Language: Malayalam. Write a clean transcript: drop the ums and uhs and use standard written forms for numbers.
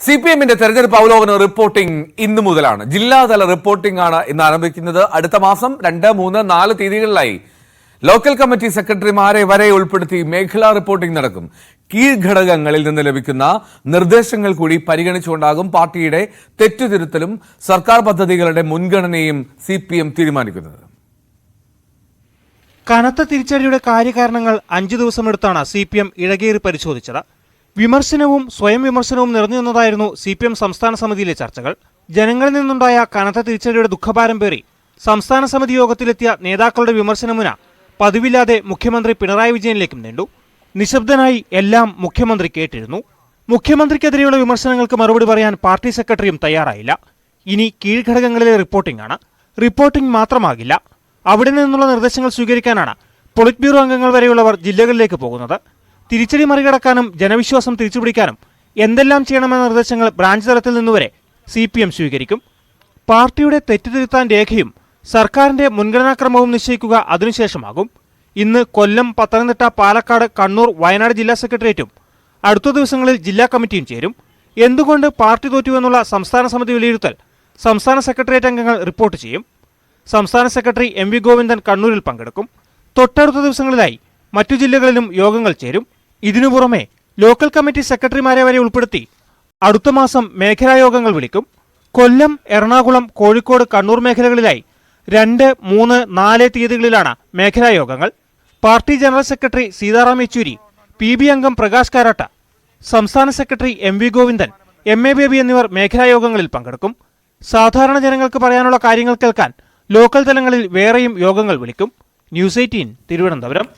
CPM-ന്റെ തെരഞ്ഞെടുപ്പ് അവലോകന റിപ്പോർട്ടിംഗ് ഇന്നു മുതലാണ്. ജില്ലാതല റിപ്പോർട്ടിംഗ് ആണ് ഇന്ന് ആരംഭിക്കുന്നത്. അടുത്ത മാസം 2, 3, 4 തീയതികളിലായി ലോക്കൽ കമ്മിറ്റി സെക്രട്ടറിമാരെ വരെ ഉൾപ്പെടുത്തി മേഖലാ റിപ്പോർട്ടിംഗ് നടക്കും. കീഴ്ഘടകങ്ങളിൽ നിന്ന് ലഭിക്കുന്ന നിർദ്ദേശങ്ങൾ കൂടി പരിഗണിച്ചുകൊണ്ടാകും പാർട്ടിയുടെ തെറ്റുതിരുത്തലും സർക്കാർ പദ്ധതികളുടെ മുൻഗണനയും CPM തീരുമാനിക്കുന്നത്. കനത്ത തിരിച്ചടിയുടെ കാര്യകാരണങ്ങൾ 5 ദിവസമെടുത്താണ് CPM ഇഴകേറി പരിശോധിച്ചത്. വിമർശനവും സ്വയം വിമർശനവും നിറഞ്ഞു നിന്നതായിരുന്നു CPM സംസ്ഥാന സമിതിയിലെ ചർച്ചകൾ. ജനങ്ങളിൽ നിന്നുണ്ടായ കനത്ത തിരിച്ചടിയുടെ ദുഃഖഭാരം പേറി സംസ്ഥാന സമിതി യോഗത്തിലെത്തിയ നേതാക്കളുടെ വിമർശനമുന പതിവില്ലാതെ മുഖ്യമന്ത്രി പിണറായി വിജയനിലേക്കും നീണ്ടു. നിശബ്ദനായി എല്ലാം മുഖ്യമന്ത്രി കേട്ടിരുന്നു. മുഖ്യമന്ത്രിക്കെതിരെയുള്ള വിമർശനങ്ങൾക്ക് മറുപടി പറയാൻ പാർട്ടി സെക്രട്ടറിയും തയ്യാറായില്ല. ഇനി കീഴ്ഘടകങ്ങളിലെ റിപ്പോർട്ടിംഗ് ആണ്. റിപ്പോർട്ടിംഗ് മാത്രമാകില്ല, അവിടെ നിന്നുള്ള നിർദ്ദേശങ്ങൾ സ്വീകരിക്കാനാണ് പൊളിറ്റ് ബ്യൂറോ അംഗങ്ങൾ വരെയുള്ളവർ ജില്ലകളിലേക്ക് പോകുന്നത്. തിരിച്ചടി മറികടക്കാനും ജനവിശ്വാസം തിരിച്ചുപിടിക്കാനും എന്തെല്ലാം ചെയ്യണമെന്ന നിർദ്ദേശങ്ങൾ ബ്രാഞ്ച് തലത്തിൽ നിന്നുവരെ CPM സ്വീകരിക്കും. പാർട്ടിയുടെ തെറ്റുതിരുത്താൻ രേഖയും സർക്കാരിന്റെ മുൻഗണനാക്രമവും നിശ്ചയിക്കുക അതിനുശേഷമാകും. ഇന്ന് കൊല്ലം, പത്തനംതിട്ട, പാലക്കാട്, കണ്ണൂർ, വയനാട് ജില്ലാ സെക്രട്ടേറിയറ്റും അടുത്ത ദിവസങ്ങളിൽ ജില്ലാ കമ്മിറ്റിയും ചേരും. എന്തുകൊണ്ട് പാർട്ടി തോറ്റുവെന്നുള്ള സംസ്ഥാന സമിതി വിലയിരുത്തൽ സംസ്ഥാന സെക്രട്ടേറിയറ്റ് അംഗങ്ങൾ റിപ്പോർട്ട് ചെയ്യും. സംസ്ഥാന സെക്രട്ടറി MV ഗോവിന്ദൻ കണ്ണൂരിൽ പങ്കെടുക്കും. തൊട്ടടുത്ത ദിവസങ്ങളിലായി മറ്റു ജില്ലകളിലും യോഗങ്ങൾ ചേരും. ഇതിനു പുറമെ ലോക്കൽ കമ്മിറ്റി സെക്രട്ടറിമാരെ വരെ ഉൾപ്പെടുത്തി അടുത്ത മാസം മേഖലായോഗങ്ങൾ വിളിക്കും. കൊല്ലം, എറണാകുളം, കോഴിക്കോട്, കണ്ണൂർ മേഖലകളിലായി 2, 3, 4 തീയതികളിലാണ് മേഖലായോഗങ്ങൾ. Party general secretary Sitaram Yechury, PB അംഗം പ്രകാശ് കാരാട്ട്, സംസ്ഥാന സെക്രട്ടറി MV ഗോവിന്ദൻ, MA ബേബി എന്നിവർ മേഖലായോഗങ്ങളിൽ പങ്കെടുക്കും. സാധാരണ ജനങ്ങൾക്ക് പറയാനുള്ള കാര്യങ്ങൾ കേൾക്കാൻ ലോക്കൽ തലങ്ങളിൽ വേറെയും യോഗങ്ങൾ വിളിക്കും. News 18 തിരുവനന്തപുരം.